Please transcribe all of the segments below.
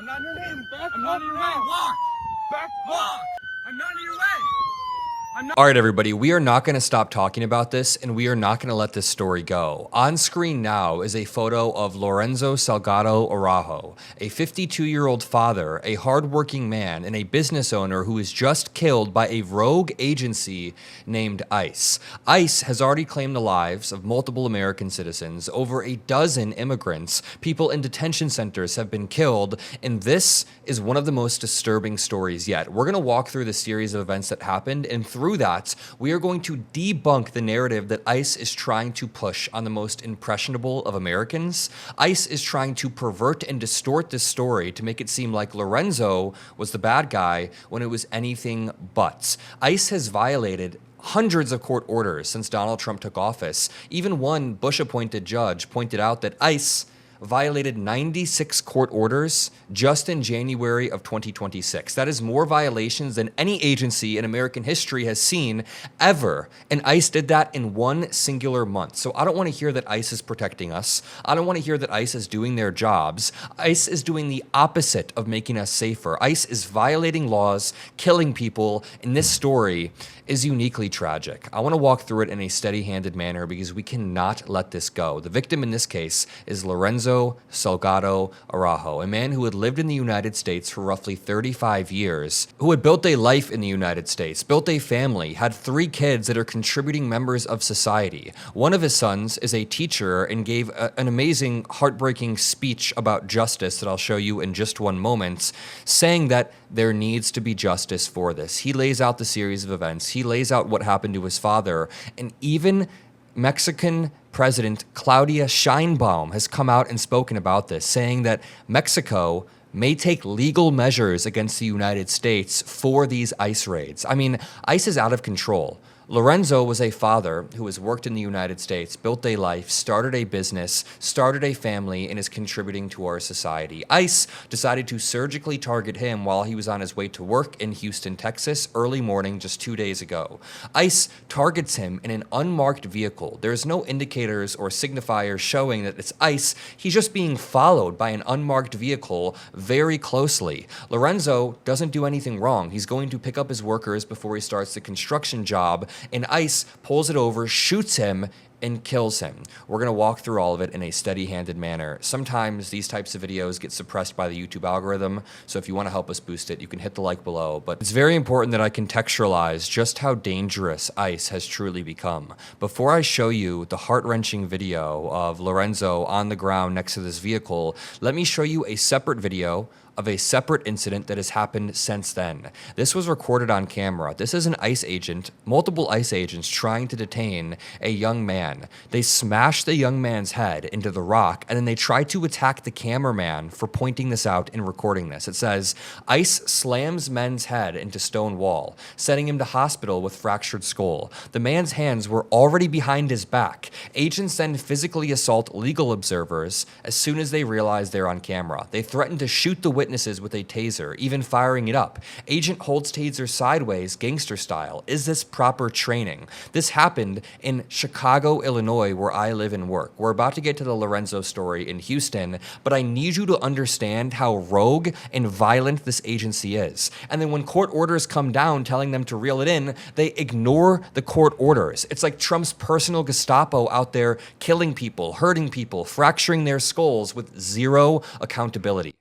I'm not in your name. I'm not in your way. Walk. Back Walk. I'm not in your way. All right, everybody, we are not going to stop talking about this, and we are not going to let this story go. On screen now is a photo of Lorenzo Salgado Araujo, a 52-year-old father, a hardworking man, and a business owner who was just killed by a rogue agency named ICE. ICE has already claimed the lives of multiple American citizens. Over a dozen immigrants, people in detention centers have been killed, and this is one of the most disturbing stories yet. We're going to walk through the series of events that happened, and through that, we are going to debunk the narrative that ICE is trying to push on the most impressionable of Americans. ICE is trying to pervert and distort this story to make it seem like Lorenzo was the bad guy when it was anything but. ICE has violated hundreds of court orders since Donald Trump took office. Even one Bush-appointed judge pointed out that ICE violated 96 court orders just in January of 2026. That is more violations than any agency in American history has seen ever. And ICE did that in one singular month. So I don't want to hear that ICE is protecting us. I don't want to hear that ICE is doing their jobs. ICE is doing the opposite of making us safer. ICE is violating laws, killing people, and this story is uniquely tragic. I want to walk through it in a steady-handed manner because we cannot let this go. The victim in this case is Lorenzo Salgado Araujo, a man who had lived in the United States for roughly 35 years, who had built a life in the United States, built a family, had 3 kids that are contributing members of society. One of his sons is a teacher and gave an amazing, heartbreaking speech about justice that I'll show you in just one moment, saying that there needs to be justice for this. He lays out the series of events. He lays out what happened to his father, and even Mexican President Claudia Sheinbaum has come out and spoken about this, saying that Mexico may take legal measures against the United States for these ICE raids. I mean, ICE is out of control. Lorenzo was a father who has worked in the United States, built a life, started a business, started a family, and is contributing to our society. ICE decided to surgically target him while he was on his way to work in Houston, Texas, early morning just 2 days ago. ICE targets him in an unmarked vehicle. There's no indicators or signifiers showing that it's ICE. He's just being followed by an unmarked vehicle very closely. Lorenzo doesn't do anything wrong. He's going to pick up his workers before he starts the construction job, and ICE pulls it over, shoots him, and kills him. We're going to walk through all of it in a steady-handed manner. Sometimes these types of videos get suppressed by the YouTube algorithm, so if you want to help us boost it, you can hit the like below. But it's very important that I contextualize just how dangerous ICE has truly become. Before I show you the heart-wrenching video of Lorenzo on the ground next to this vehicle, let me show you a separate video of a separate incident that has happened since then. This was recorded on camera. This is an ICE agent, multiple ICE agents trying to detain a young man. They smash the young man's head into the rock, and then they try to attack the cameraman for pointing this out and recording this. It says, ICE slams man's head into stone wall, sending him to hospital with fractured skull. The man's hands were already behind his back. Agents then physically assault legal observers as soon as they realize they're on camera. They threaten to shoot the witnesses with a taser, even firing it up. Agent holds taser sideways, gangster style. Is this proper training? This happened in Chicago, Illinois, where I live and work. We're about to get to the Lorenzo story in Houston, but I need you to understand how rogue and violent this agency is. And then when court orders come down telling them to reel it in, they ignore the court orders. It's like Trump's personal Gestapo out there killing people, hurting people, fracturing their skulls with zero accountability.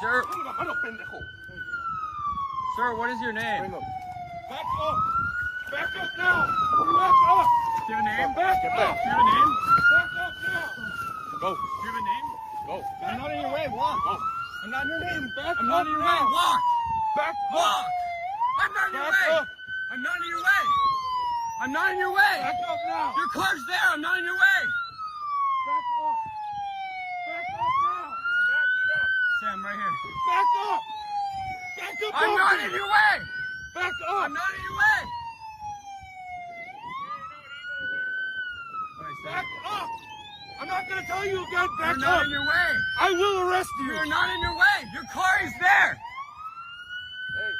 Sir, sir, what is your name? Back up! Back up now! Back up! Do you have a name? Back up! Do you have a name? Back up now! Go. Do you have a name? Go! I'm not in your way. Walk. Go! I'm not in your name! Back I'm up not in your way. now! Walk. Back Walk. I'm not in your Back way. up! I'm not in your way. I'm not in your way. Back up now! Your car's there. I'm not in your way. Back up! Back up now! I'm backing up! Sam, right here. Back up! Back up! I'm off not me. in your way. Back up! I'm not in your way. Back up! I'm not gonna tell you again. Back You're not up! in your way. I will arrest you! You're not in your way. Your car is there. Hey.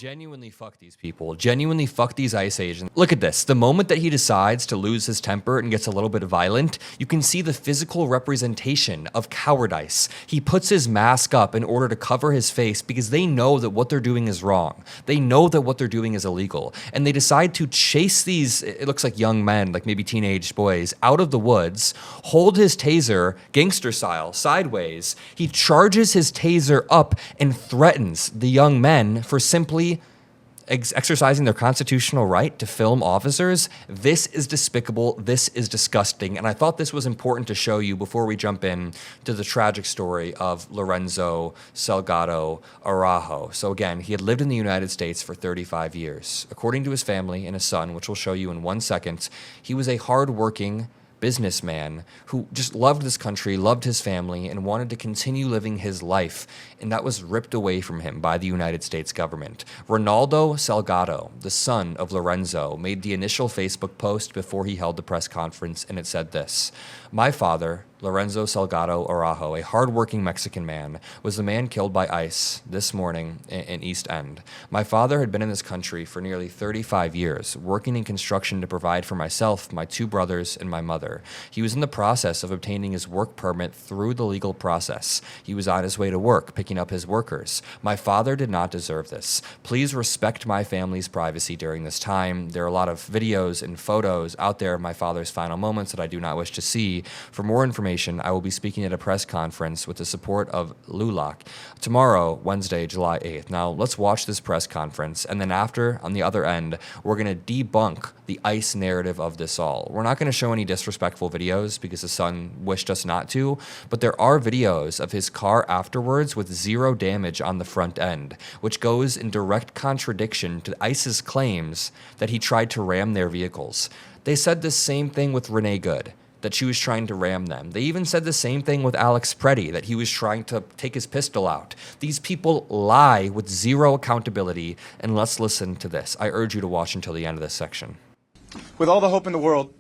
Genuinely fuck these people. Genuinely fuck these ICE agents. Look at this. The moment that he decides to lose his temper and gets a little bit violent, you can see the physical representation of cowardice. He puts his mask up in order to cover his face because they know that what they're doing is wrong. They know that what they're doing is illegal. And they decide to chase these, it looks like young men, like maybe teenage boys, out of the woods, hold his taser, gangster style, sideways. He charges his taser up and threatens the young men for simply exercising their constitutional right to film officers. This is despicable. This is disgusting. And I thought this was important to show you before we jump in to the tragic story of Lorenzo Salgado Araujo. So again, he had lived in the United States for 35 years. According to his family and his son, which we'll show you in 1 second, he was a hardworking businessman who just loved this country, loved his family, and wanted to continue living his life, and that was ripped away from him by the United States government. Ronaldo Salgado, the son of Lorenzo, made the initial Facebook post before he held the press conference, and it said this: "My father, Lorenzo Salgado Araujo, a hardworking Mexican man, was the man killed by ICE this morning in East End. My father had been in this country for nearly 35 years, working in construction to provide for myself, my 2 brothers, and my mother. He was in the process of obtaining his work permit through the legal process. He was on his way to work, picking up his workers. My father did not deserve this. Please respect my family's privacy during this time. There are a lot of videos and photos out there of my father's final moments that I do not wish to see. For more information, I will be speaking at a press conference with the support of LULAC tomorrow, Wednesday, July 8th. Now, let's watch this press conference, and then after, on the other end, we're going to debunk the ICE narrative of this all. We're not going to show any disrespectful videos because the son wished us not to, but there are videos of his car afterwards with 0 damage on the front end, which goes in direct contradiction to ICE's claims that he tried to ram their vehicles. They said the same thing with Renee Good, that she was trying to ram them. They even said the same thing with Alex Preddy, that he was trying to take his pistol out. These people lie with 0 accountability, and let's listen to this. I urge you to watch until the end of this section. With all the hope in the world,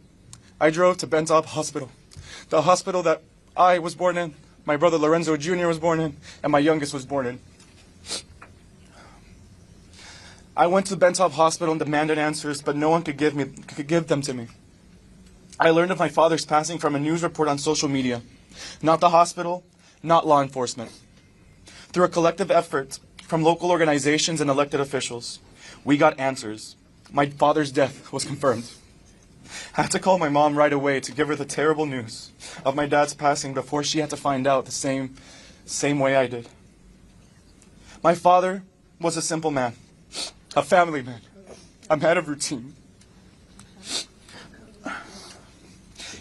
I drove to Bentop Hospital, the hospital that I was born in, my brother Lorenzo Jr. was born in, and my youngest was born in. I went to Bentop Hospital and demanded answers, but no one could give them to me. I learned of my father's passing from a news report on social media. Not the hospital, not law enforcement. Through a collective effort from local organizations and elected officials, we got answers. My father's death was confirmed. I had to call my mom right away to give her the terrible news of my dad's passing before she had to find out the same way I did. My father was a simple man, a family man, a man of routine.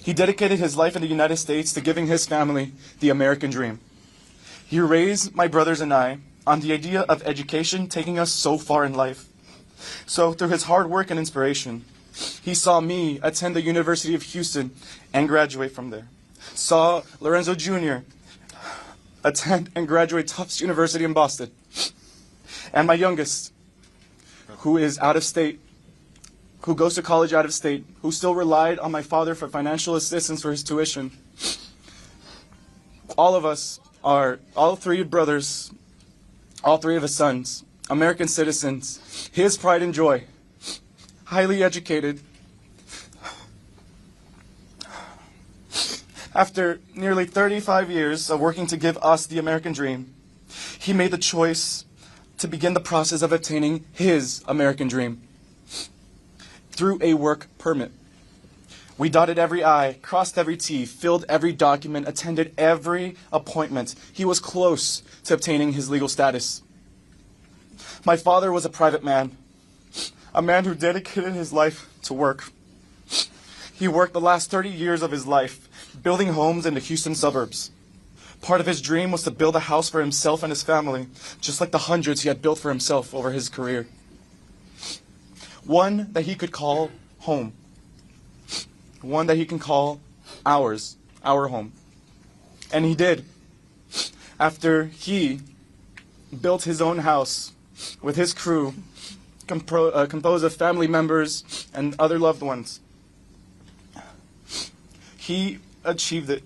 He dedicated his life in the United States to giving his family the American dream. He raised my brothers and I on the idea of education taking us so far in life. So through his hard work and inspiration, he saw me attend the University of Houston and graduate from there. Saw Lorenzo Jr. attend and graduate Tufts University in Boston. And my youngest, who is out of state, who goes to college out of state, who still relied on my father for financial assistance for his tuition. All of us are, all 3 brothers, all 3 of his sons, American citizens, his pride and joy, highly educated. After nearly 35 years of working to give us the American dream, he made the choice to begin the process of obtaining his American dream through a work permit. We dotted every I, crossed every T, filled every document, attended every appointment. He was close to obtaining his legal status. My father was a private man, a man who dedicated his life to work. He worked the last 30 years of his life building homes in the Houston suburbs. Part of his dream was to build a house for himself and his family, just like the hundreds he had built for himself over his career. One that he could call home. One that he can call ours, our home. And he did. After he built his own house with his crew, composed of family members and other loved ones. He achieved it.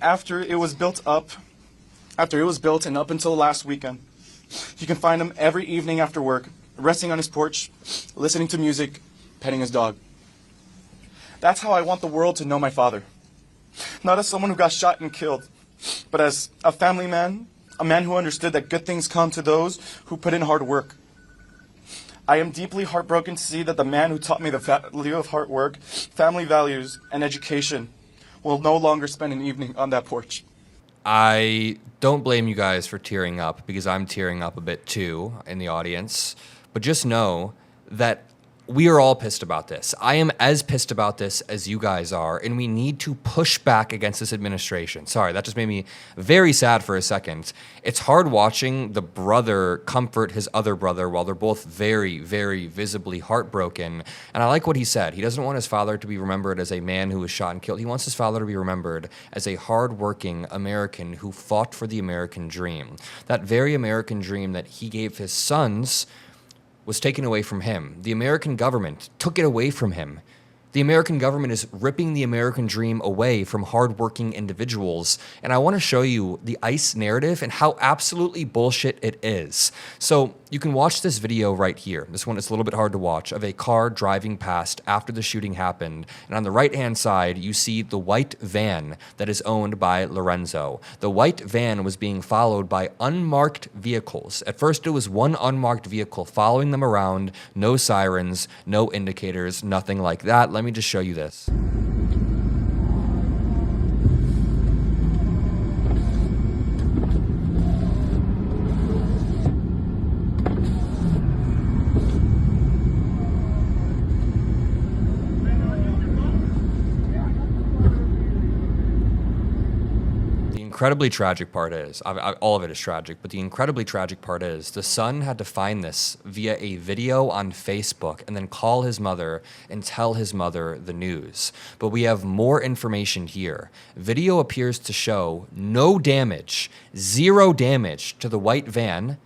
After it was built and up until last weekend, You can find him every evening after work, resting on his porch, listening to music, petting his dog. That's how I want the world to know my father. Not as someone who got shot and killed, but as a family man, a man who understood that good things come to those who put in hard work. I am deeply heartbroken to see that the man who taught me the value of hard work, family values, and education will no longer spend an evening on that porch. I don't blame you guys for tearing up, because I'm tearing up a bit too in the audience. But just know that we are all pissed about this. I am as pissed about this as you guys are, and we need to push back against this administration. Sorry, that just made me very sad for a second. It's hard watching the brother comfort his other brother while they're both very, very visibly heartbroken. And I like what he said. He doesn't want his father to be remembered as a man who was shot and killed. He wants his father to be remembered as a hardworking American who fought for the American dream. That very American dream that he gave his sons was taken away from him. The American government took it away from him. The American government is ripping the American dream away from hardworking individuals. And I want to show you the ICE narrative and how absolutely bullshit it is. So you can watch this video right here. This one is a little bit hard to watch, of a car driving past after the shooting happened. And on the right-hand side, you see the white van that is owned by Lorenzo. The white van was being followed by unmarked vehicles. At first, it was one unmarked vehicle following them around, no sirens, no indicators, nothing like that. Let me just show you this. The incredibly tragic part is, all of it is tragic, but the incredibly tragic part is the son had to find this via a video on Facebook and then call his mother and tell his mother the news. But we have more information here. Video appears to show no damage, zero damage to the white van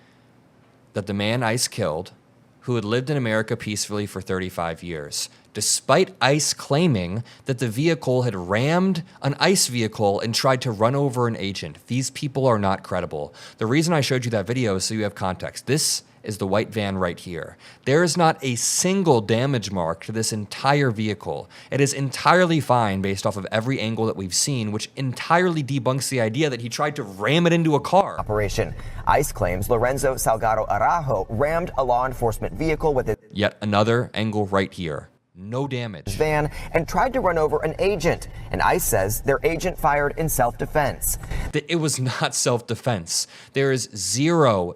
that the man ICE killed, who had lived in America peacefully for 35 years, despite ICE claiming that the vehicle had rammed an ICE vehicle and tried to run over an agent. These people are not credible. The reason I showed you that video is so you have context. This is the white van right here. There is not a single damage mark to this entire vehicle. It is entirely fine based off of every angle that we've seen, which entirely debunks the idea that he tried to ram it into a car. Operation. ICE claims Lorenzo Salgado Araujo rammed a law enforcement vehicle with it. Yet another angle right here. No damage. Van and tried to run over an agent, and ICE says their agent fired in self-defense. It was not self-defense. There is zero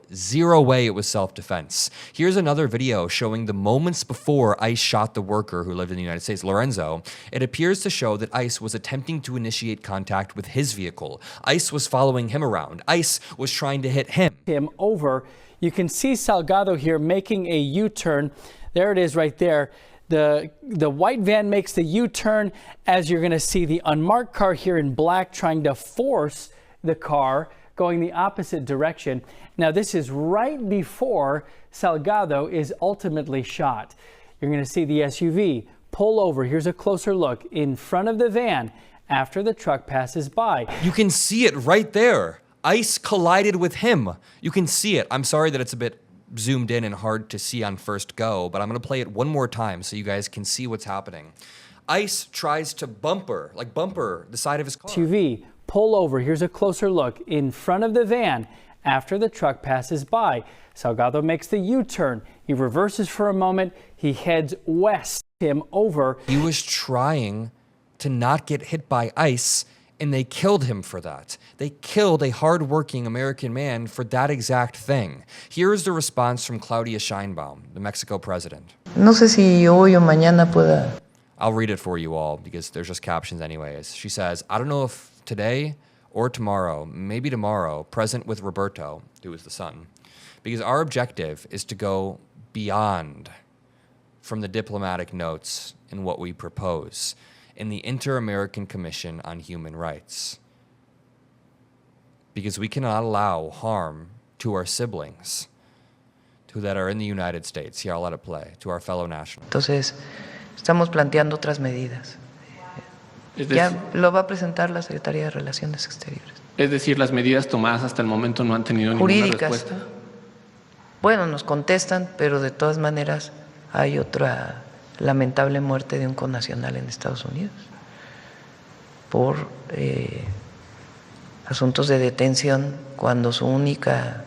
way it was self-defense. Here's another video showing the moments before ICE shot the worker who lived in the United States, Lorenzo. It appears to show that ICE was attempting to initiate contact with his vehicle. ICE was following him around. ICE was trying to hit him. Over. You can see Salgado here making a U-turn. There it is right there. The white van makes the U-turn, as you're going to see the unmarked car here in black trying to force the car going the opposite direction. Now, this is right before Salgado is ultimately shot. You're going to see the SUV pull over. Here's a closer look in front of the van after the truck passes by. You can see it right there. ICE collided with him. You can see it. I'm sorry that it's a bit zoomed in and hard to see on first go, but I'm going to play it one more time so you guys can see what's happening. ICE tries to bumper the side of his car. SUV pull over. Here's a closer look in front of the van after the truck passes by. Salgado makes the U-turn. He reverses for a moment. He heads west. Him over. He was trying to not get hit by ICE, and they killed him for that. They killed a hardworking American man for that exact thing. Here is the response from Claudia Sheinbaum, the Mexico president. No sé si hoy o mañana pueda. I'll read it for you all because there's just captions anyways. She says, I don't know if today or tomorrow, maybe tomorrow, present with Roberto, who is the son, because our objective is to go beyond from the diplomatic notes in what we propose in the Inter-American Commission on Human Rights. Because we cannot allow harm to our siblings that are in the United States. Here, I'll let it play. To our fellow nationals. Entonces, estamos planteando otras medidas. Ya lo va a presentar la Secretaría de Relaciones Exteriores. Es decir, las medidas tomadas hasta el momento no han tenido ninguna respuesta. Bueno, nos contestan, pero de todas maneras hay otra lamentable muerte de un connacional en Estados Unidos por asuntos de detención, cuando su única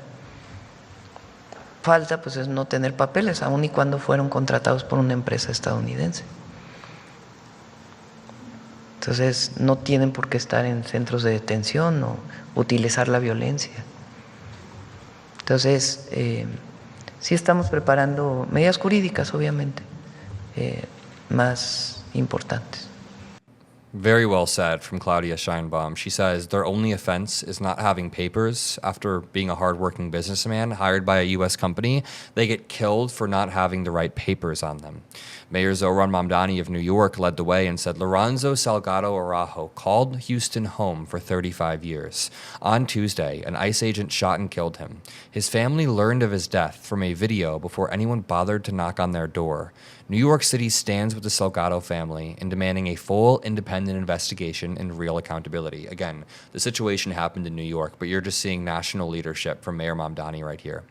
falta pues es no tener papeles, aun y cuando fueron contratados por una empresa estadounidense. Entonces no tienen por qué estar en centros de detención o utilizar la violencia. Entonces sí estamos preparando medidas jurídicas, obviamente, más importantes. Very well said from Claudia Scheinbaum. She says their only offense is not having papers. After being a hardworking businessman hired by a U.S. company, they get killed for not having the right papers on them. Mayor Zohran Mamdani of New York led the way and said Lorenzo Salgado Araujo called Houston home for 35 years. On Tuesday, an ICE agent shot and killed him. His family learned of his death from a video before anyone bothered to knock on their door. New York City stands with the Salgado family in demanding a full, independent investigation and real accountability. Again, the situation happened in New York, but you're just seeing national leadership from Mayor Mamdani right here.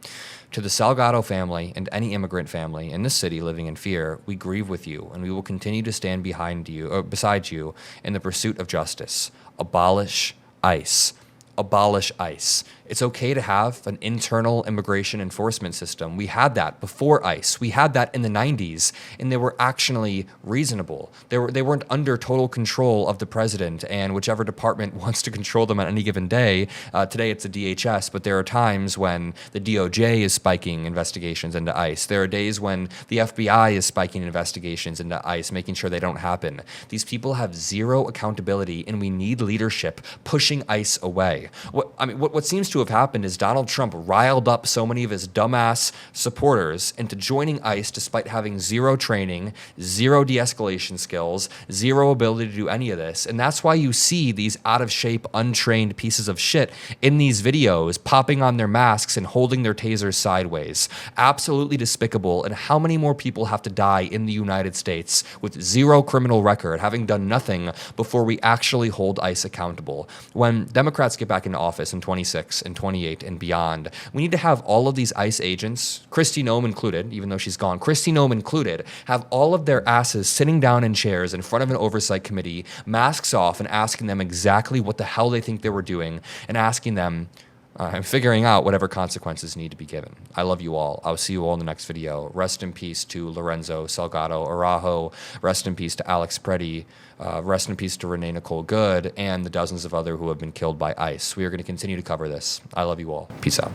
To the Salgado family and any immigrant family in this city living in fear, we grieve with you, and we will continue to stand beside you in the pursuit of justice. Abolish ICE. Abolish ICE. It's okay to have an internal immigration enforcement system. We had that before ICE. We had that in the 90s, and they were actually reasonable. They weren't under total control of the president and whichever department wants to control them on any given day. Today it's the DHS, but there are times when the DOJ is spiking investigations into ICE. There are days when the FBI is spiking investigations into ICE, making sure they don't happen. These people have zero accountability, and we need leadership pushing ICE away. What seems to have happened is Donald Trump riled up so many of his dumbass supporters into joining ICE despite having zero training, zero de-escalation skills, zero ability to do any of this. And that's why you see these out-of-shape, untrained pieces of shit in these videos popping on their masks and holding their tasers sideways. Absolutely despicable. And how many more people have to die in the United States with zero criminal record, having done nothing before we actually hold ICE accountable? When Democrats get back into office in 26 and 28 and beyond, we need to have all of these ICE agents, Kristi Noem included, even though she's gone, Kristi Noem included, have all of their asses sitting down in chairs in front of an oversight committee, masks off, and asking them exactly what the hell they think they were doing, and asking them and figuring out whatever consequences need to be given. I love you all. I'll see you all in the next video. Rest in peace to Lorenzo Salgado Araujo. Rest in peace to Alex Preddy. Rest in peace to Renee Nicole Good and the dozens of other who have been killed by ICE. We are going to continue to cover this. I love you all. Peace out.